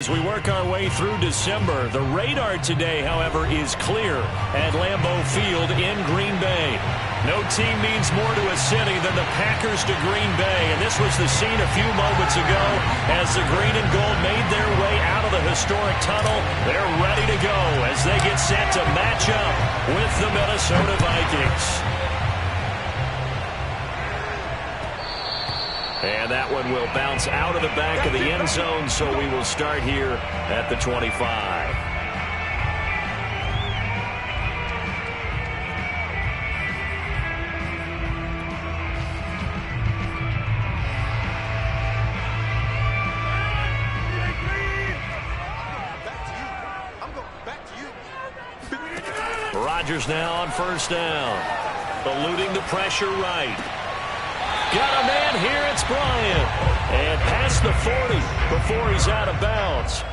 As we work our way through December, the radar today, however, is clear at Lambeau Field in Green Bay. No team means more to a city than the Packers to Green Bay, and this was the scene a few moments ago as the green and gold made their way out of the historic tunnel. They're ready to go as they get set to match up with the Minnesota Vikings. And that one will bounce out of the back of the end zone, so we will start here at the 25. Rodgers now on first down. Eluding the pressure right. Got a man here, it's Bryant. And past the 40 before he's out of bounds.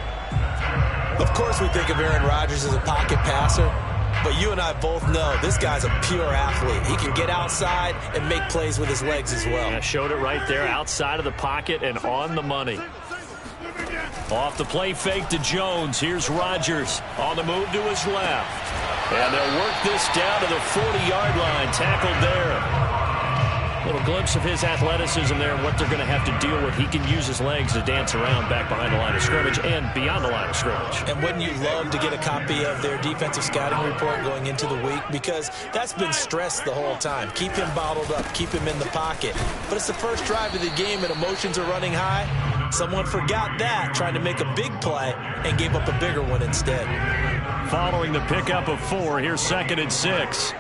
Of course we think of Aaron Rodgers as a pocket passer, but you and I both know this guy's a pure athlete. He can get outside and make plays with his legs as well. Yeah, showed it right there, outside of the pocket and on the money. Off the play fake to Jones. Here's Rodgers on the move to his left. And they'll work this down to the 40-yard line. Tackled there. Little glimpse of his athleticism there and what they're going to have to deal with. He can use his legs to dance around back behind the line of scrimmage and beyond the line of scrimmage. And wouldn't you love to get a copy of their defensive scouting report going into the week? Because that's been stressed the whole time. Keep him bottled up. Keep him in the pocket. But it's the first drive of the game and emotions are running high. Someone forgot that, trying to make a big play and gave up a bigger one instead. Following the pickup of 4, here's 2nd and 6.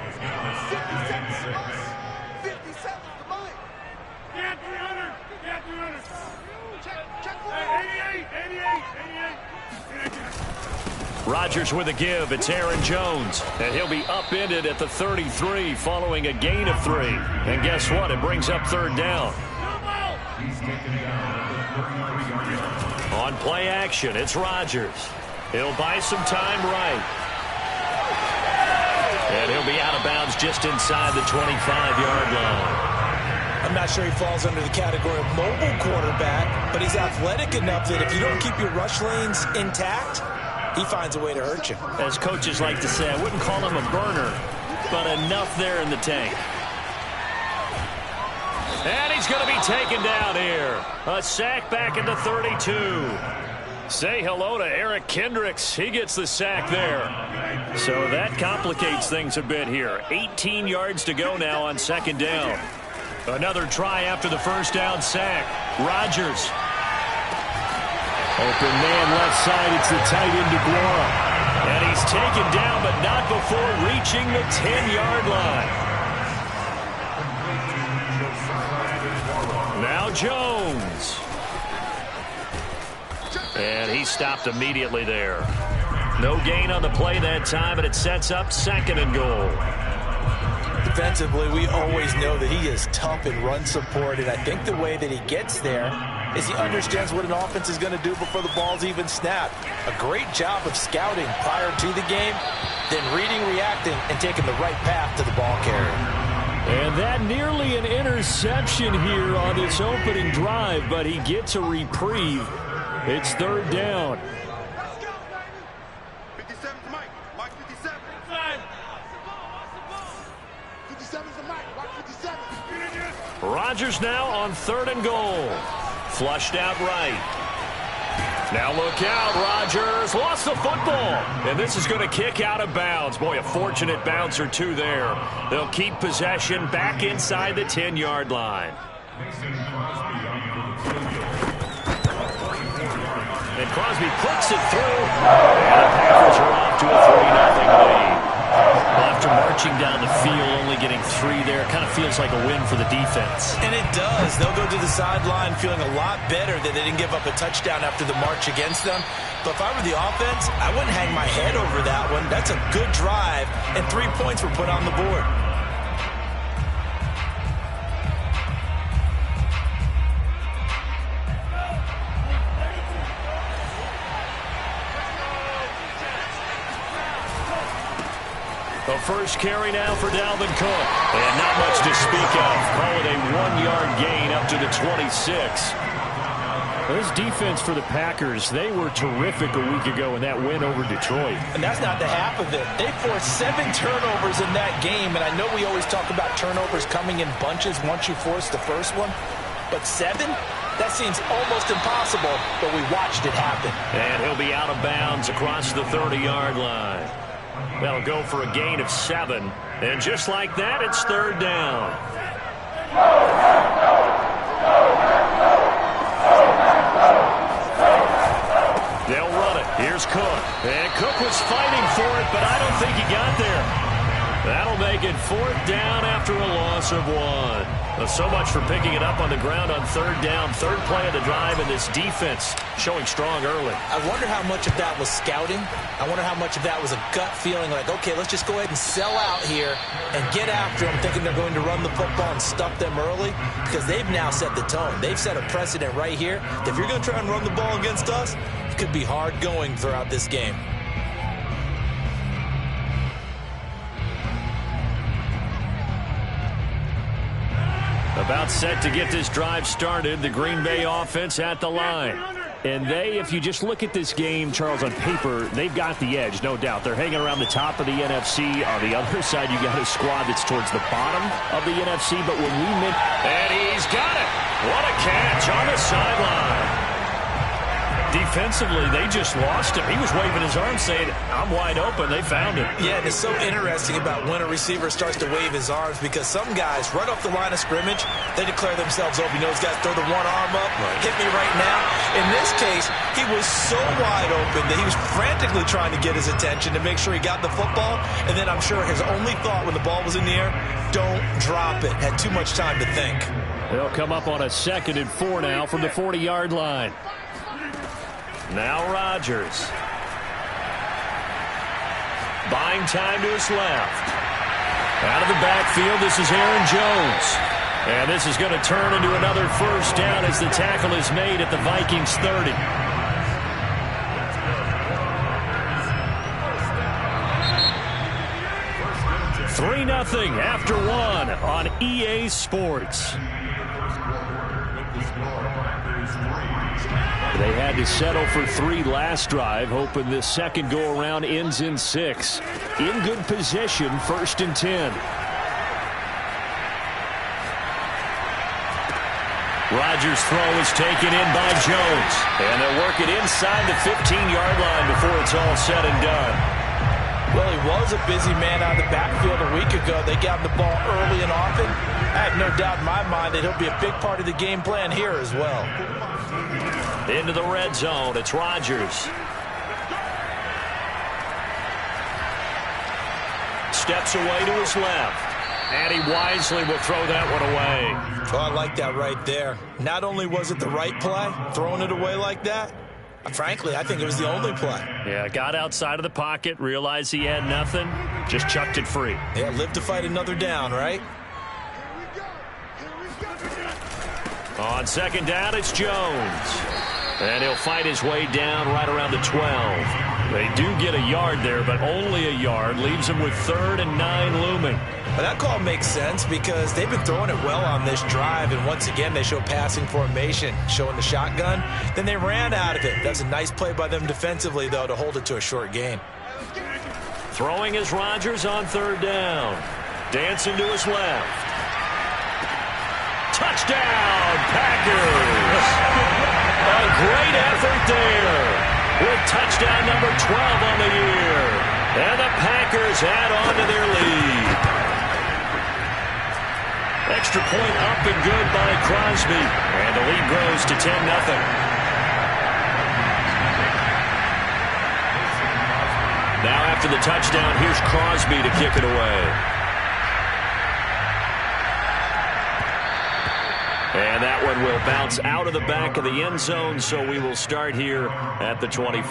Rodgers with a give. It's Aaron Jones. And he'll be upended at the 33 following a gain of 3. And guess what? It brings up 3rd down. On play action, it's Rodgers. He'll buy some time right. And he'll be out of bounds just inside the 25-yard line. I'm not sure he falls under the category of mobile quarterback, but he's athletic enough that if you don't keep your rush lanes intact, he finds a way to hurt you. As coaches like to say, I wouldn't call him a burner, but enough there in the tank. And he's going to be taken down here. A sack back at the 32. Say hello to Eric Kendricks. He gets the sack there. So that complicates things a bit here. 18 yards to go now on 2nd down. Another try after the first down sack. Rodgers. Open man left side. It's the tight end DeGuara. And he's taken down, but not before reaching the 10-yard line. Now Jones. And he stopped immediately there. No gain on the play that time, and it sets up 2nd and goal. Defensively, we always know that he is tough in run support, and I think the way that he gets there is he understands what an offense is going to do before the ball's even snapped. A great job of scouting prior to the game, then reading, reacting, and taking the right path to the ball carrier. And that nearly an interception here on this opening drive, but he gets a reprieve. It's 3rd down. 57 to Mike. Mike 57. 57 to Mike. Mike 57. Rodgers now on 3rd and goal. Flushed out right. Now look out, Rodgers lost the football. And this is going to kick out of bounds. Boy, a fortunate bounce or two there. They'll keep possession back inside the 10-yard line. And Crosby puts it through. And the Packers are off to a 3-0 lead. Well, after marching down the field, only getting 3 there, it kind of feels like a win for the defense. And it does. They'll go to the sideline feeling a lot better that they didn't give up a touchdown after the march against them. But if I were the offense, I wouldn't hang my head over that one. That's a good drive, and 3 points were put on the board. The first carry now for Dalvin Cook. And not much to speak of. Call it a 1-yard gain up to the 26. This defense for the Packers, they were terrific a week ago in that win over Detroit. And that's not the half of it. They forced 7 turnovers in that game, and I know we always talk about turnovers coming in bunches once you force the first one, but 7? That seems almost impossible, but we watched it happen. And he'll be out of bounds across the 30-yard line. They'll go for a gain of 7, and just like that, it's 3rd down. They'll run it. Here's Cook. And Cook was fighting for it, but I don't think he got there. That'll make it 4th down after a loss of 1. Well, so much for picking it up on the ground on 3rd down. 3rd play of the drive, and this defense showing strong early. I wonder how much of that was scouting. I wonder how much of that was a gut feeling like, okay, let's just go ahead and sell out here and get after them, thinking they're going to run the football and stuff them early, because they've now set the tone. They've set a precedent right here. If you're going to try and run the ball against us, it could be hard going throughout this game. About set to get this drive started, the Green Bay offense at the line. And they, if you just look at this game, Charles, on paper, they've got the edge, no doubt. They're hanging around the top of the NFC. On the other side, you got a squad that's towards the bottom of the NFC. But when we make... And he's got it! What a catch on the sideline. Defensively, they just lost him. He was waving his arms saying, I'm wide open. They found him. Yeah, and it's so interesting about when a receiver starts to wave his arms, because some guys, right off the line of scrimmage, they declare themselves open. You know, those guys throw the one arm up, hit me right now. In this case, he was so wide open that he was frantically trying to get his attention to make sure he got the football. And then I'm sure his only thought when the ball was in the air, don't drop it. Had too much time to think. They'll come up on a 2nd and 4 now from the 40-yard line. Now Rodgers. Buying time to his left. Out of the backfield, this is Aaron Jones. And this is going to turn into another 1st down as the tackle is made at the Vikings 30. $3-0 after 1 on EA Sports. They had to settle for 3 last drive, hoping this second go-around ends in 6. In good position, 1st and 10. Rodgers' throw is taken in by Jones. And they'll work it inside the 15-yard line before it's all said and done. Well, he was a busy man out of the backfield a week ago. They got him the ball early and often. I have no doubt in my mind that he'll be a big part of the game plan here as well. Into the red zone, it's Rodgers. Steps away to his left. And he wisely will throw that one away. Oh, I like that right there. Not only was it the right play, throwing it away like that, frankly, I think it was the only play. Yeah, got outside of the pocket, realized he had nothing, just chucked it free. Yeah, live to fight another down, right? On 2nd down, it's Jones. And he'll fight his way down right around the 12. They do get a yard there, but only a yard. Leaves him with 3rd and 9 looming. Well, that call makes sense because they've been throwing it well on this drive, and once again they show passing formation, showing the shotgun. Then they ran out of it. That's a nice play by them defensively, though, to hold it to a short gain. Throwing is Rodgers on 3rd down. Dancing to his left. Touchdown, Packers! A great effort there with touchdown number 12 on the year. And the Packers add on to their lead. Extra point up and good by Crosby. And the lead grows to 10-0. Now after the touchdown, here's Crosby to kick it away. And that one will bounce out of the back of the end zone, so we will start here at the 25.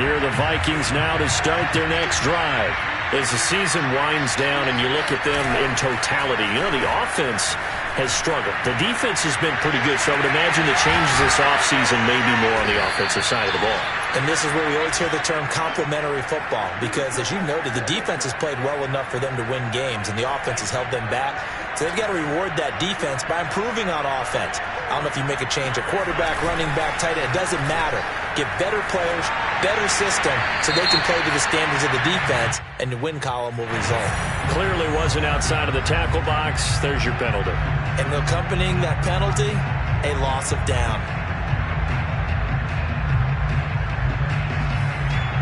Here are the Vikings now to start their next drive. As the season winds down and you look at them in totality, you know, the offense has struggled. The defense has been pretty good, so I would imagine the changes this offseason may be more on the offensive side of the ball. And this is where we always hear the term complementary football, because as you noted, the defense has played well enough for them to win games, and the offense has held them back. So they've got to reward that defense by improving on offense. I don't know if you make a change at quarterback, running back, tight end. It doesn't matter. Get better players, better system, so they can play to the standards of the defense, and the win column will result. Clearly wasn't outside of the tackle box. There's your penalty. And accompanying that penalty, a loss of down.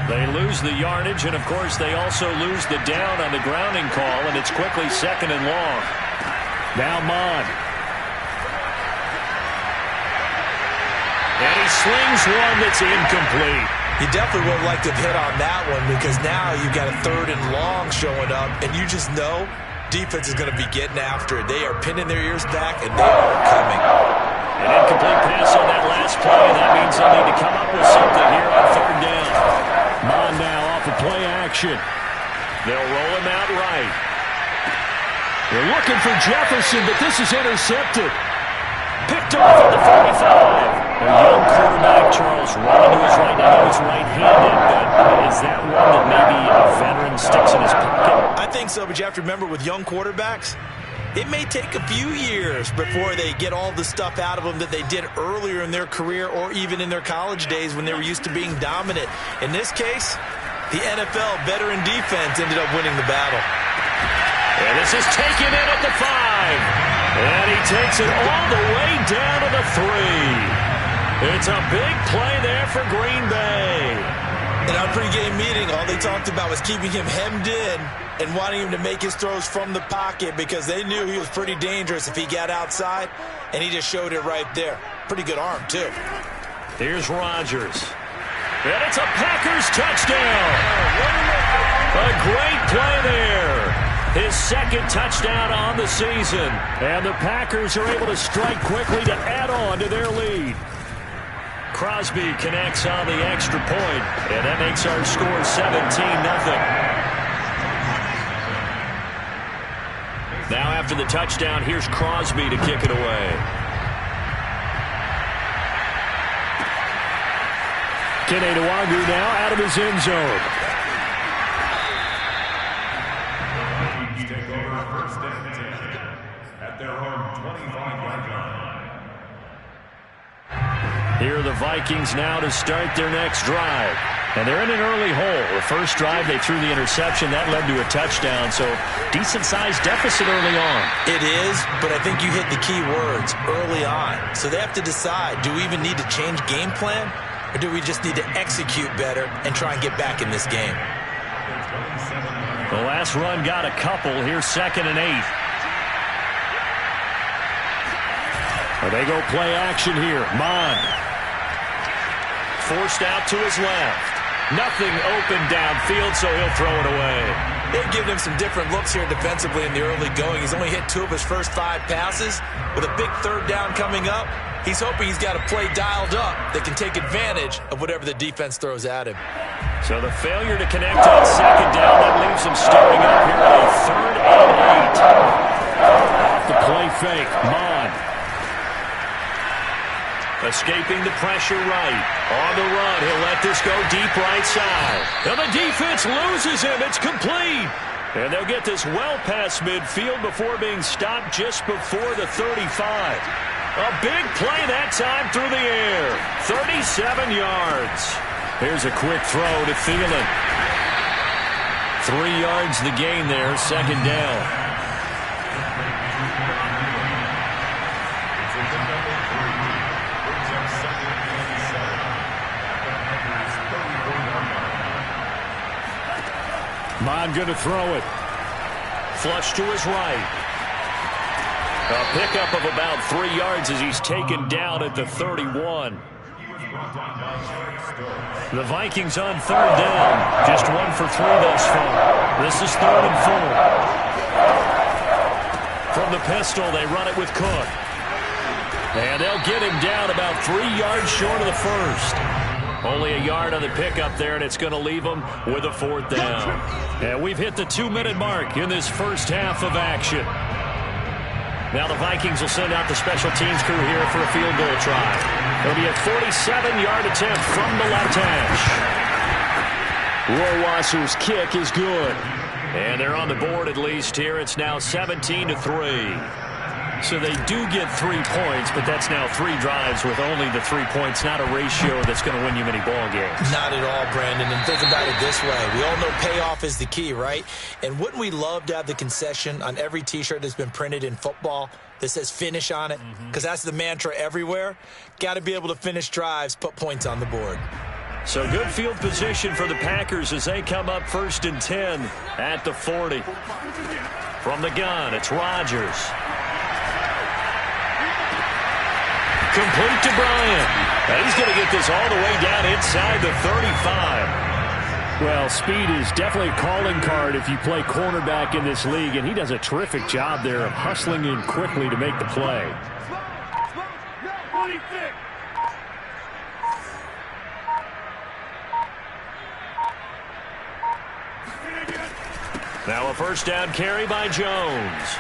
They lose the yardage, and, of course, they also lose the down on the grounding call, and it's quickly 2nd and long. Now Mon. And he slings one that's incomplete. You definitely would like to have hit on that one, because now you've got a 3rd and long showing up, and you just know defense is going to be getting after it. They are pinning their ears back, and they are coming. An incomplete pass on that last play, and that means they'll need to come up with something here on 3rd down. Mon now off of play action. They'll roll him out right. They're looking for Jefferson, but this is intercepted. Picked off at the 45. A young quarterback, Charles, running to his right. Now he's right-handed, but is that one that maybe a veteran sticks in his pocket? I think so, but you have to remember with young quarterbacks, it may take a few years before they get all the stuff out of them that they did earlier in their career or even in their college days when they were used to being dominant. In this case, the NFL veteran defense ended up winning the battle. And this is taken in at the 5. And he takes it all the way down to the 3. It's a big play there for Green Bay. In our pregame meeting, all they talked about was keeping him hemmed in and wanting him to make his throws from the pocket, because they knew he was pretty dangerous if he got outside, and he just showed it right there. Pretty good arm, too. Here's Rodgers. And it's a Packers touchdown. A great play there. His 2nd touchdown on the season. And the Packers are able to strike quickly to add on to their lead. Crosby connects on the extra point, and that makes our score 17-0. Now after the touchdown, here's Crosby to kick it away. Kene Nwangu now out of his end zone. Take over 1st and 10 at their own 25-yard line. Here are the Vikings now to start their next drive. And they're in an early hole. The first drive, they threw the interception. That led to a touchdown, so decent-sized deficit early on. It is, but I think you hit the key words, early on. So they have to decide, do we even need to change game plan, or do we just need to execute better and try and get back in this game? The last run got a couple. Here's 2nd and 8. They go play action here. Mon. Forced out to his left. Nothing open downfield, so he'll throw it away. They've given him some different looks here defensively in the early going. He's only hit 2 of his first 5 passes. With a big 3rd down coming up, he's hoping he's got a play dialed up that can take advantage of whatever the defense throws at him. So the failure to connect on 2nd down, that leaves him starting up here at a 3rd and 8. Off the play fake, Mon. Escaping the pressure right. On the run, he'll let this go deep right side. And the defense loses him. It's complete. And they'll get this well past midfield before being stopped just before the 35. A big play that time through the air. 37 yards. Here's a quick throw to Thielen. 3 yards the gain there, 2nd down. Mon going to throw it. Flush to his right. A pickup of about 3 yards as he's taken down at the 31. The Vikings on 3rd down. Just 1 for 3 thus far. This is 3rd and 4. From the pistol, they run it with Cook. And they'll get him down about 3 yards short of the first. Only a yard on the pickup there, and it's going to leave them with a 4th down. And we've hit the 2-minute mark in this first half of action. Now the Vikings will send out the special teams crew here for a field goal try. It'll be a 47-yard attempt from the left hash. Rohrwasser's kick is good. And they're on the board at least here. It's now 17-3. So they do get 3 points, but that's now 3 drives with only the 3 points, not a ratio that's going to win you many ball games. Not at all, Brandon. And think about it this way. We all know payoff is the key, right? And wouldn't we love to have the concession on every T-shirt that's been printed in football that says finish on it? Because that's the mantra everywhere. Got to be able to finish drives, put points on the board. So good field position for the Packers as they come up 1st and 10 at the 40. From the gun, it's Rodgers. Complete to Bryant. And he's going to get this all the way down inside the 35. Well, speed is definitely a calling card if you play cornerback in this league, and he does a terrific job there of hustling in quickly to make the play. Now a first down carry by Jones.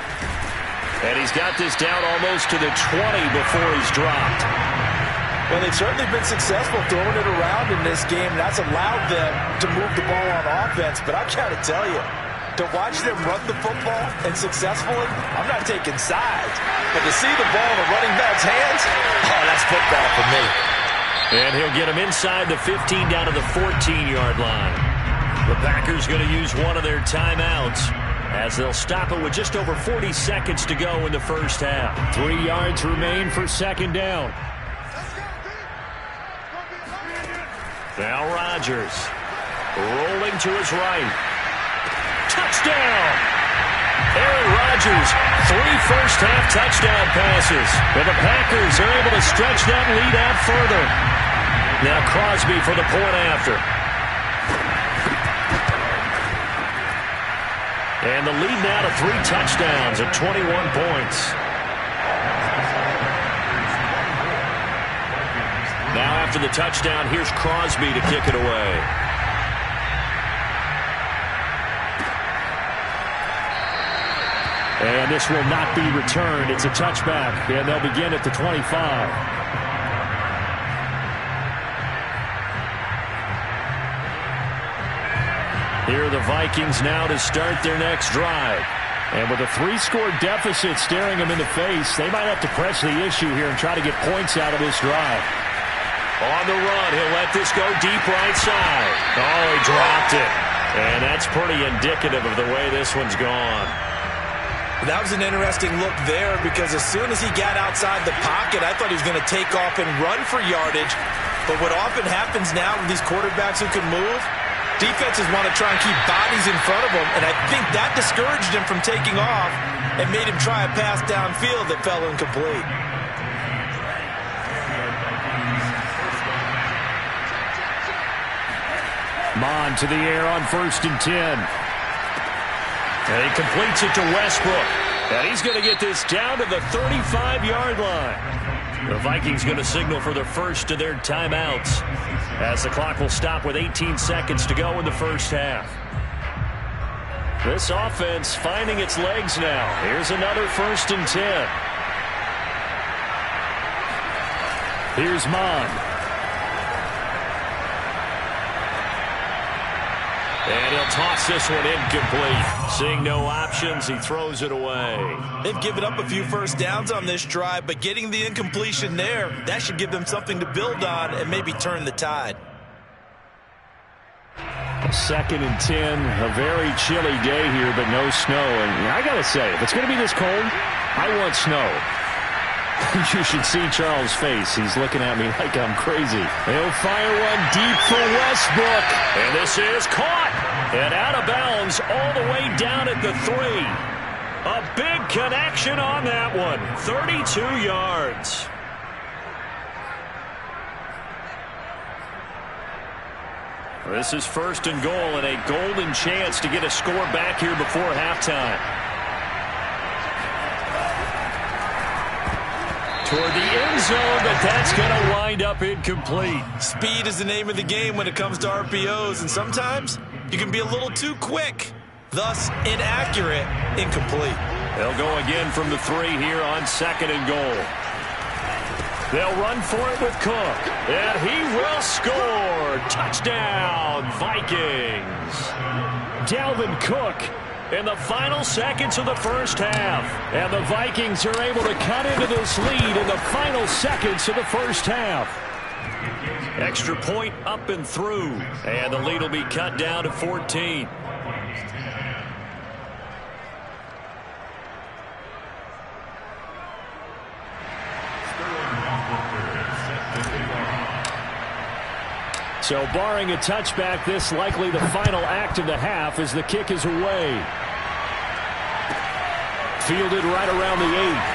And he's got this down almost to the 20 before he's dropped. Well, they've certainly been successful throwing it around in this game. That's allowed them to move the ball on offense. But I've got to tell you, to watch them run the football and successfully, I'm not taking sides. But to see the ball in the running back's hands, oh, that's football for me. And he'll get him inside the 15 down to the 14-yard line. The Packers going to use one of their timeouts, as they'll stop it with just over 40 seconds to go in the first half. 3 yards remain for 2nd down. Now Rodgers rolling to his right. Touchdown! Aaron Rodgers, 3 first-half touchdown passes. And the Packers are able to stretch that lead out further. Now Crosby for the point after. And the lead now to 3 touchdowns at 21 points. Now after the touchdown, here's Crosby to kick it away. And this will not be returned. It's a touchback, and they'll begin at the 25. Here are the Vikings now to start their next drive. And with a 3-score deficit staring them in the face, they might have to press the issue here and try to get points out of this drive. On the run, he'll let this go deep right side. Oh, he dropped it. And that's pretty indicative of the way this one's gone. That was an interesting look there because as soon as he got outside the pocket, I thought he was going to take off and run for yardage. But what often happens now with these quarterbacks who can move, defenses want to try and keep bodies in front of them, and I think that discouraged him from taking off and made him try a pass downfield that fell incomplete. Mon to the air on 1st and 10. And he completes it to Westbrook. And he's going to get this down to the 35-yard line. The Vikings going to signal for the first of their timeouts, as the clock will stop with 18 seconds to go in the first half. This offense finding its legs now. Here's another 1st and 10. Here's Mon. And he'll toss this one incomplete. Seeing no options, he throws it away. They've given up a few first downs on this drive, but getting the incompletion there, that should give them something to build on and maybe turn the tide. 2nd and 10, a very chilly day here, but no snow. And I got to say, if it's going to be this cold, I want snow. You should see Charles' face. He's looking at me like I'm crazy. He'll fire one deep for Westbrook. And this is caught. And out of bounds all the way down at the 3. A big connection on that one. 32 yards. This is 1st and goal and a golden chance to get a score back here before halftime. Toward the end zone, but that's going to wind up incomplete. Speed is the name of the game when it comes to RPOs, and sometimes you can be a little too quick, thus inaccurate, incomplete. They'll go again from the 3 here on 2nd and goal. They'll run for it with Cook, and he will score. Touchdown, Vikings. Dalvin Cook in the final seconds of the first half. And the Vikings are able to cut into this lead in the final seconds of the first half. Extra point up and through, and the lead will be cut down to 14. So barring a touchback, this likely the final act of the half as the kick is away. Fielded right around the 8.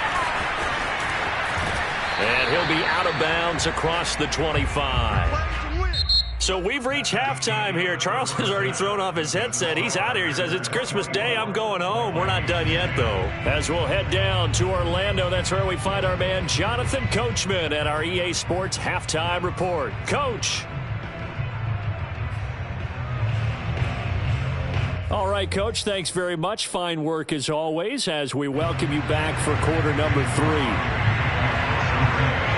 And he'll be out of bounds across the 25. So we've reached halftime here. Charles has already thrown off his headset. He's out here. He says, it's Christmas Day. I'm going home. We're not done yet, though. As we'll head down to Orlando, that's where we find our man Jonathan Coachman at our EA Sports Halftime Report. Coach. All right, Coach, thanks very much. Fine work as always as we welcome you back for quarter number 3.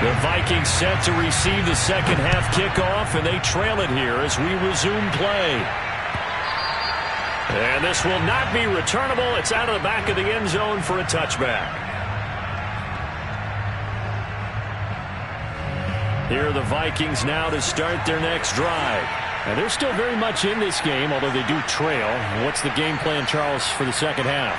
The Vikings set to receive the second half kickoff, and they trail it here as we resume play. And this will not be returnable. It's out of the back of the end zone for a touchback. Here are the Vikings now to start their next drive. And they're still very much in this game, although they do trail. What's the game plan, Charles, for the second half?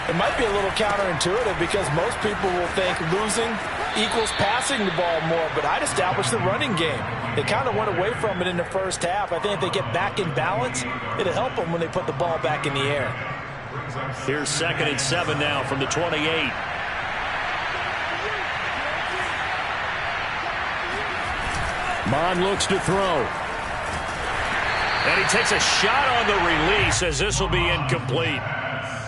It might be a little counterintuitive because most people will think losing equals passing the ball more, but I'd establish the running game. They kind of went away from it in the first half. I think if they get back in balance, it'll help them when they put the ball back in the air. Here's 2nd and 7 now from the 28. Mon looks to throw. And he takes a shot on the release as this will be incomplete.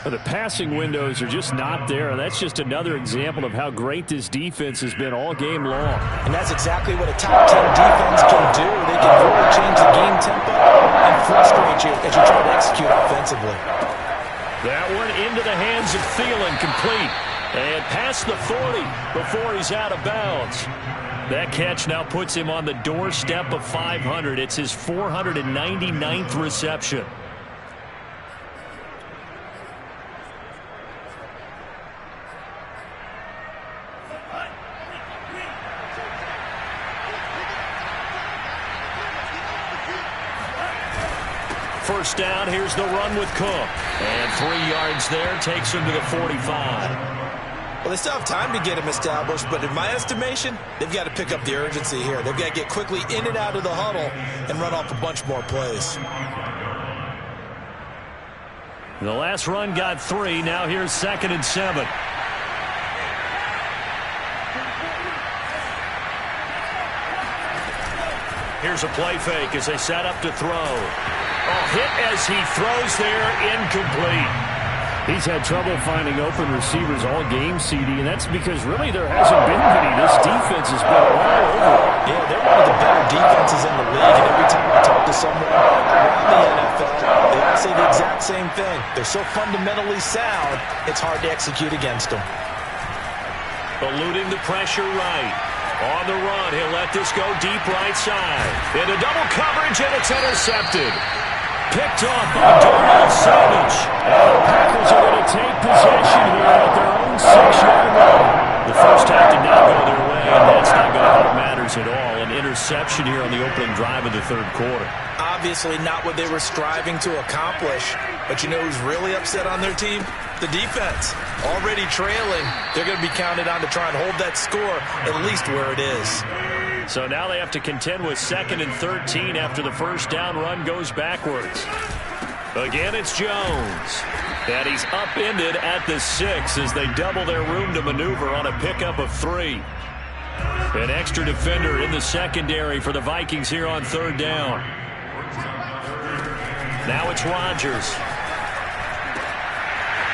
The passing windows are just not there, and that's just another example of how great this defense has been all game long. And that's exactly what a top 10 defense can do. They can really change the game tempo and frustrate you as you try to execute offensively. That one into the hands of Thielen, complete. And past the 40 before he's out of bounds. That catch now puts him on the doorstep of 500. It's his 499th reception. First down, here's the run with Cook. And 3 yards there, takes him to the 45. Well, they still have time to get him established, but in my estimation, they've got to pick up the urgency here. They've got to get quickly in and out of the huddle and run off a bunch more plays. The last run got 3. Now here's 2nd and 7. Here's a play fake as they set up to throw. Hit as he throws there, incomplete. He's had trouble finding open receivers all game, CD, and that's because really there hasn't been many. This defense has been all over. Yeah, they're one of the better defenses in the league, and every time I talk to someone around the NFL, they all say the exact same thing. They're so fundamentally sound, it's hard to execute against them. Eluding the pressure right. On the run, he'll let this go deep right side. Into double coverage, and it's intercepted. Picked off by Darnell Savage. And the Packers are going to take possession here at their own 6-yard line. The first half did not go their way, and that's not going to help matters at all. An interception here on the opening drive of the third quarter. Obviously not what they were striving to accomplish, but you know who's really upset on their team? The defense. Already trailing, they're going to be counted on to try and hold that score at least where it is. So now they have to contend with 2nd and 13 after the first down run goes backwards. Again, it's Jones. And he's upended at the 6 as they double their room to maneuver on a pickup of 3. An extra defender in the secondary for the Vikings here on 3rd down. Now it's Rodgers.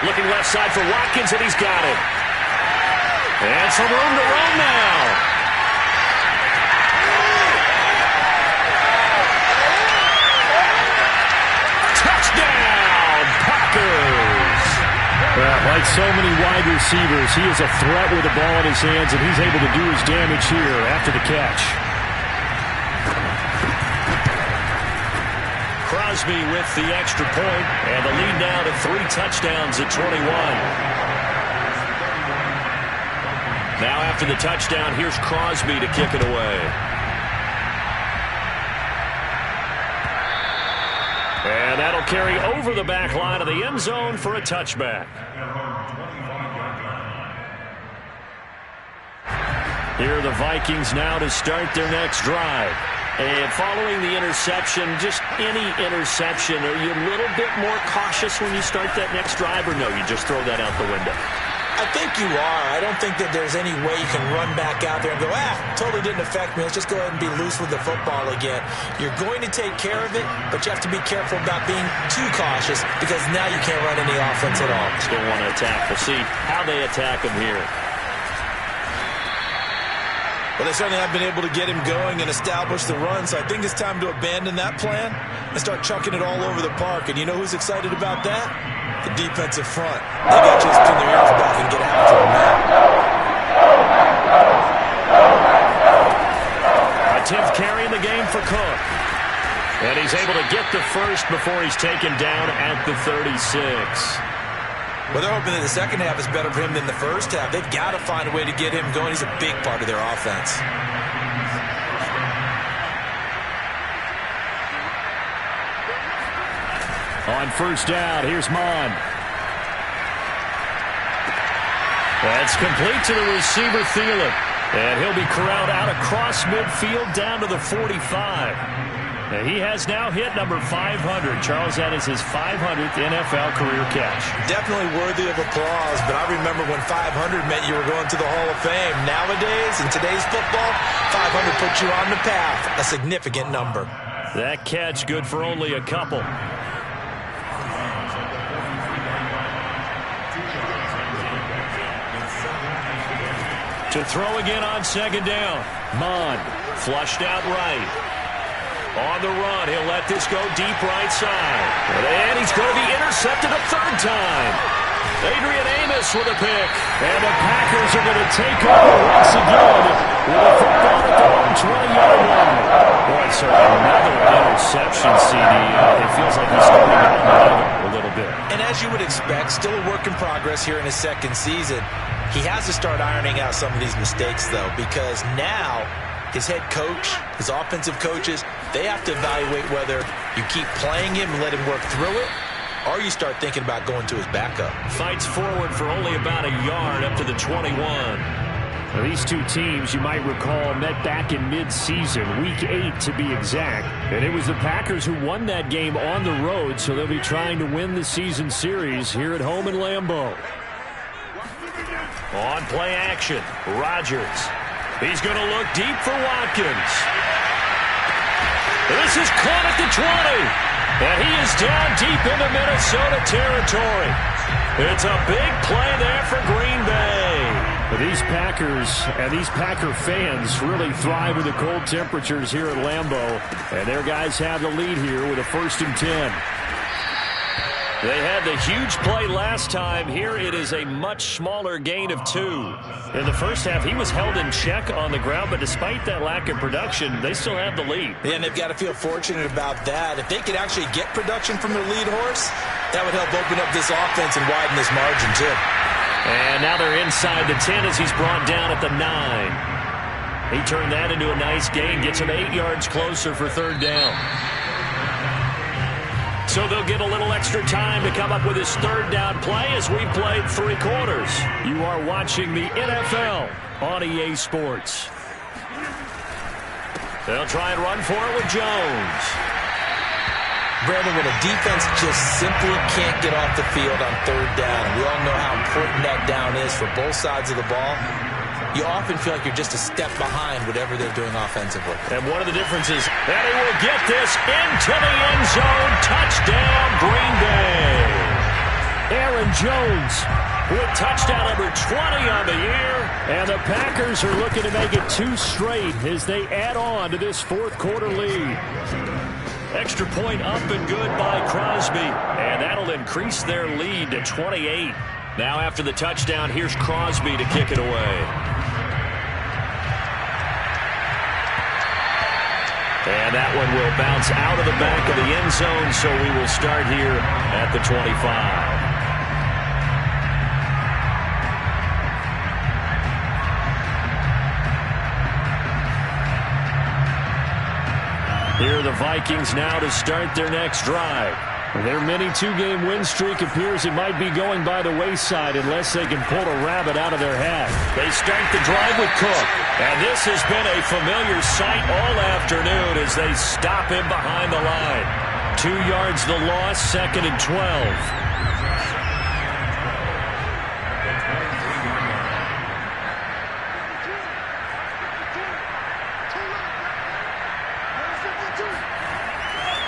Looking left side for Watkins, and he's got it. And some room to run now. Like so many wide receivers, he is a threat with the ball in his hands, and he's able to do his damage here after the catch. Crosby with the extra point, and the lead now to 3 touchdowns at 21. Now after the touchdown, here's Crosby to kick it away. And that'll carry over the back line of the end zone for a touchback. Here are the Vikings now to start their next drive. And following the interception, just any interception, are you a little bit more cautious when you start that next drive, or no, you just throw that out the window? I think you are. I don't think that there's any way you can run back out there and go, totally didn't affect me. Let's just go ahead and be loose with the football again. You're going to take care of it, but you have to be careful about being too cautious because now you can't run any offense at all. Still want to attack. We'll see how they attack him here. Well, they certainly have been able to get him going and establish the run, so I think it's time to abandon that plan and start chucking it all over the park. And you know who's excited about that? The defensive front. They got just pin their ears back and get after him now. A 10th carry in the game for Cook. And he's able to get the first before he's taken down at the 36. Well, they're hoping that the second half is better for him than the first half. They've got to find a way to get him going. He's a big part of their offense. On first down, here's Mon. That's complete to the receiver, Thielen. And he'll be corralled out across midfield down to the 45. And he has now hit number 500. Charles, that is his 500th NFL career catch. Definitely worthy of applause, but I remember when 500 meant you were going to the Hall of Fame. Nowadays, in today's football, 500 puts you on the path, a significant number. That catch good for only a couple. To throw again on second down. Mon flushed out right. On the run, he'll let this go deep right side. And he's going to be intercepted a third time. Adrian Amos with a pick. And the Packers are going to take over once again with a football at their own 20-yard line. Boy, so another interception, CD. It feels like he's starting to a little bit. And as you would expect, still a work in progress here in his second season. He has to start ironing out some of these mistakes, though, because now his head coach, his offensive coaches, they have to evaluate whether you keep playing him and let him work through it, or you start thinking about going to his backup. Fights forward for only about a yard up to the 21. Now, these two teams, you might recall, met back in mid-season, Week 8 to be exact. And it was the Packers who won that game on the road, so they'll be trying to win the season series here at home in Lambeau. On play action, Rodgers. He's going to look deep for Watkins. This is caught at the 20. And he is down deep into Minnesota territory. It's a big play there for Green Bay. But these Packers and these Packer fans really thrive with the cold temperatures here at Lambeau. And their guys have the lead here with a 1st and 10. They had the huge play last time. Here it is a much smaller gain of 2. In the first half, he was held in check on the ground, but despite that lack of production, they still have the lead. Yeah, and they've got to feel fortunate about that. If they could actually get production from their lead horse, that would help open up this offense and widen this margin, too. And now they're inside the 10 as he's brought down at the 9. He turned that into a nice gain, gets him 8 yards closer for 3rd down. So they'll get a little extra time to come up with his 3rd down play as we played 3 quarters. You are watching the NFL on EA Sports. They'll try and run for it with Jones. Brandon, when a defense just simply can't get off the field on 3rd down, we all know how important that down is for both sides of the ball. You often feel like you're just a step behind whatever they're doing offensively. And one of the differences, that he will get this into the end zone. Touchdown, Green Bay. Aaron Jones with touchdown number 20 on the year. And the Packers are looking to make it 2 straight as they add on to this 4th quarter lead. Extra point up and good by Crosby. And that'll increase their lead to 28. Now after the touchdown, here's Crosby to kick it away. And that one will bounce out of the back of the end zone, so we will start here at the 25. Here are the Vikings now to start their next drive. Their mini two-game win streak appears it might be going by the wayside unless they can pull a rabbit out of their hat. They start the drive with Cook. And this has been a familiar sight all afternoon as they stop him behind the line. 2 yards the loss, 2nd and 12.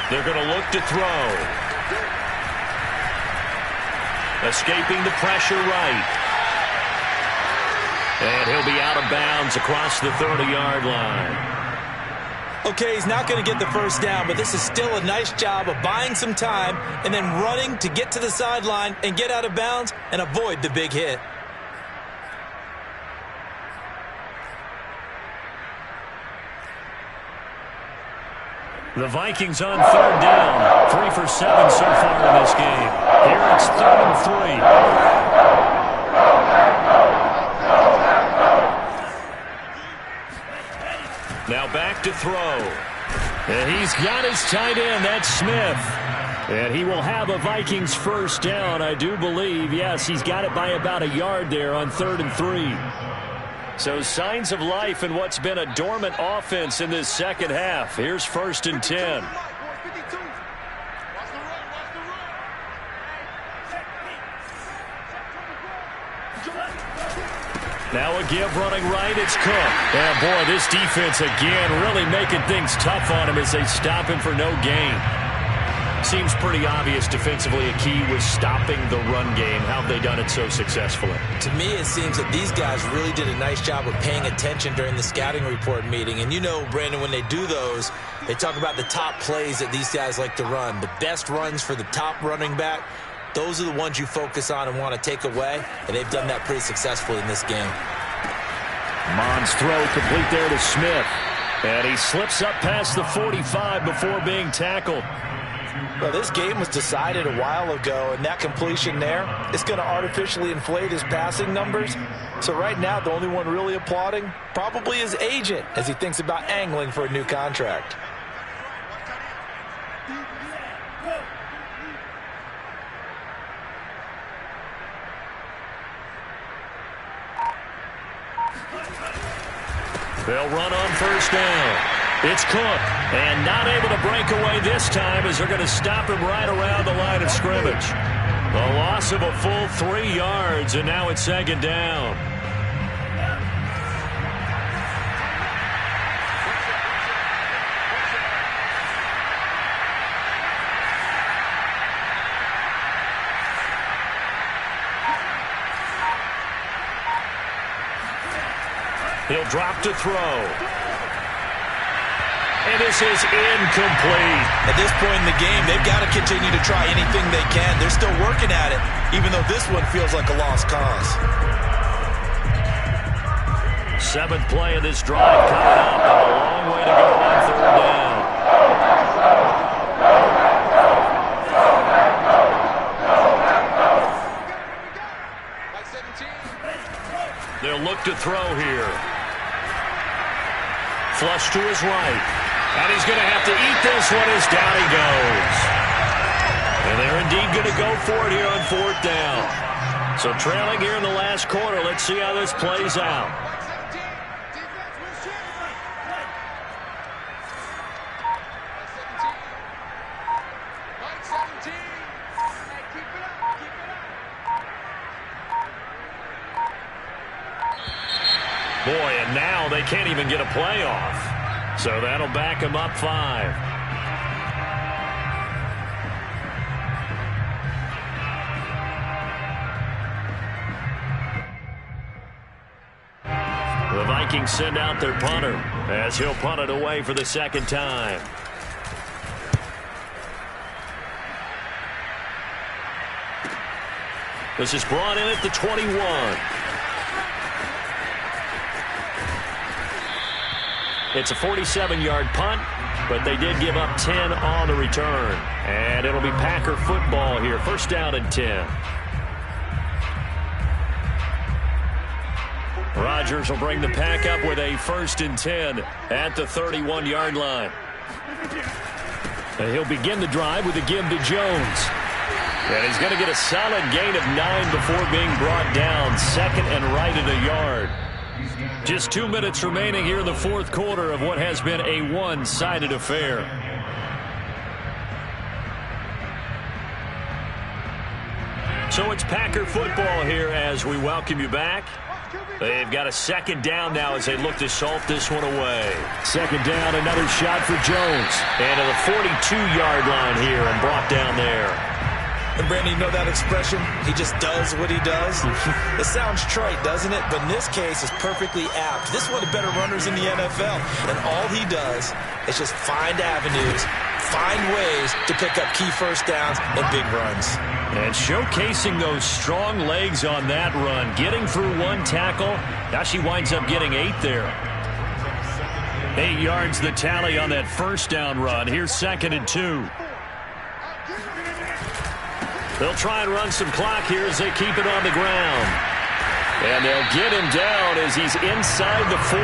They're going to look to throw. Escaping the pressure right. And he'll be out of bounds across the 30-yard line. Okay, he's not going to get the first down, but this is still a nice job of buying some time and then running to get to the sideline and get out of bounds and avoid the big hit. The Vikings on 3rd down. 3 for 7 so far in this game. Here it's 3rd and 3. Now back to throw. And he's got his tight end. That's Smith. And he will have a Vikings first down, I do believe. Yes, he's got it by about a yard there on 3rd and 3. So signs of life in what's been a dormant offense in this second half. Here's 1st and 10. Now a give running right, it's Cook. And boy, this defense again really making things tough on him as they stop him for no gain. Seems pretty obvious defensively a key was stopping the run game. How have they done it so successfully? To me, it seems that these guys really did a nice job of paying attention during the scouting report meeting. And you know, Brandon, when they do those, they talk about the top plays that these guys like to run. The best runs for the top running back, those are the ones you focus on and want to take away. And they've done that pretty successfully in this game. Mond's throw complete there to Smith. And he slips up past the 45 before being tackled. Well, this game was decided a while ago, and that completion there is going to artificially inflate his passing numbers. So right now, the only one really applauding probably his agent as he thinks about angling for a new contract. They'll run on 1st down. It's Cook, and not able to break away this time as they're going to stop him right around the line of scrimmage. A loss of a full 3 yards, and now it's 2nd down. He'll drop to throw. And this is incomplete. At this point in the game, they've got to continue to try anything they can. They're still working at it, even though this one feels like a lost cause. 7th play of this drive coming up, and a long way to go on 3rd down. They'll look to throw here. Flush to his right. And he's going to have to eat this one as down he goes. And they're indeed going to go for it here on 4th down. So trailing here in the last quarter. Let's see how this plays out. Boy, and now they can't even get a playoff. So that'll back him up 5. The Vikings send out their punter as he'll punt it away for the 2nd time. This is brought in at the 21. It's a 47-yard punt, but they did give up 10 on the return. And it'll be Packer football here. First down and 10. Rodgers will bring the Pack up with a first and 10 at the 31-yard line. And he'll begin the drive with a give to Jones. And he's going to get a solid gain of 9 before being brought down. Second and right at a yard. Just 2 minutes remaining here in the fourth quarter of what has been a one-sided affair. So it's Packer football here as we welcome you back. They've got a second down now as they look to salt this one away. Second down, another shot for Jones. And to the 42-yard line here and brought down there. And Brandon, you know that expression? He just does what he does. It sounds trite, doesn't it? But in this case, it's perfectly apt. This is one of the better runners in the NFL. And all he does is just find avenues, find ways to pick up key first downs and big runs. And showcasing those strong legs on that run. Getting through one tackle. Now she winds up getting 8 there. 8 yards the tally on that first down run. Here's second and 2. They'll try and run some clock here as they keep it on the ground. And they'll get him down as he's inside the 40.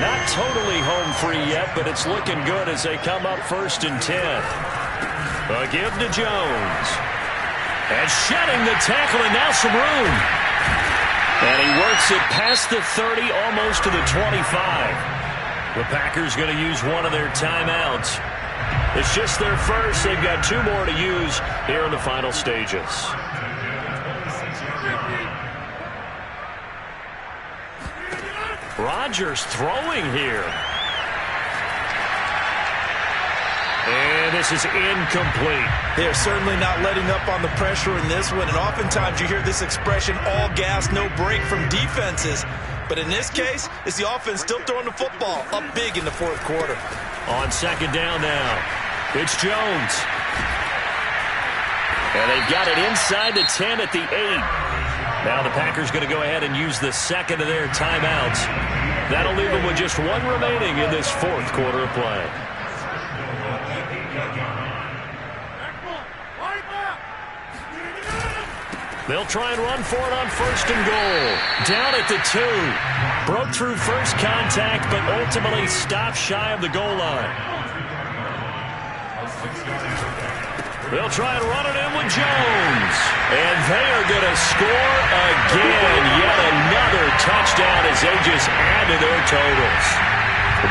Not totally home free yet, but it's looking good as they come up first and 10. A give to Jones. And shedding the tackle, and now some room. And he works it past the 30, almost to the 25. The Packers going to use one of their timeouts. It's just their first. They've got 2 more to use here in the final stages. Rodgers throwing here. And this is incomplete. They're certainly not letting up on the pressure in this one. And oftentimes you hear this expression, all gas, no break from defenses. But in this case, it's the offense still throwing the football up big in the fourth quarter. On second down now, it's Jones. And they've got it inside the 10 at the 8. Now the Packers going to go ahead and use the second of their timeouts. That'll leave them with just 1 remaining in this fourth quarter of play. They'll try and run for it on first and goal. Down at the 2. Broke through first contact, but ultimately stopped shy of the goal line. They'll try and run it in with Jones. And they are going to score again. Yet another touchdown as they just add to their totals.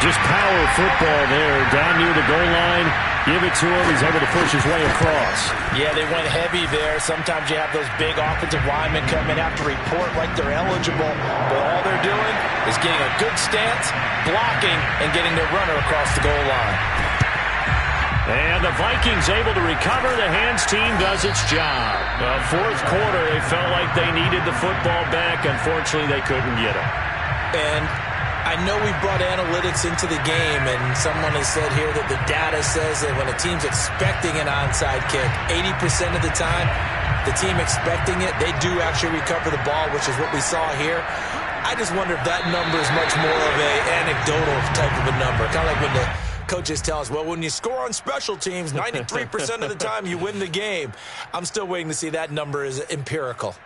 Just power football there. Down near the goal line. Give it to him. He's able to push his way across. Yeah, they went heavy there. Sometimes you have those big offensive linemen come in, have to report like they're eligible. But all they're doing is getting a good stance, blocking, and getting their runner across the goal line. And the Vikings able to recover. The hands team does its job. Fourth quarter, they felt like they needed the football back. Unfortunately, they couldn't get it. And I know we brought analytics into the game, and someone has said here that the data says that when a team's expecting an onside kick, 80% of the time, the team expecting it, they do actually recover the ball, which is what we saw here. I just wonder if that number is much more of an anecdotal type of a number. Kind of like when the coaches tell us, well, when you score on special teams, 93% of the time you win the game. I'm still waiting to see that number is empirical.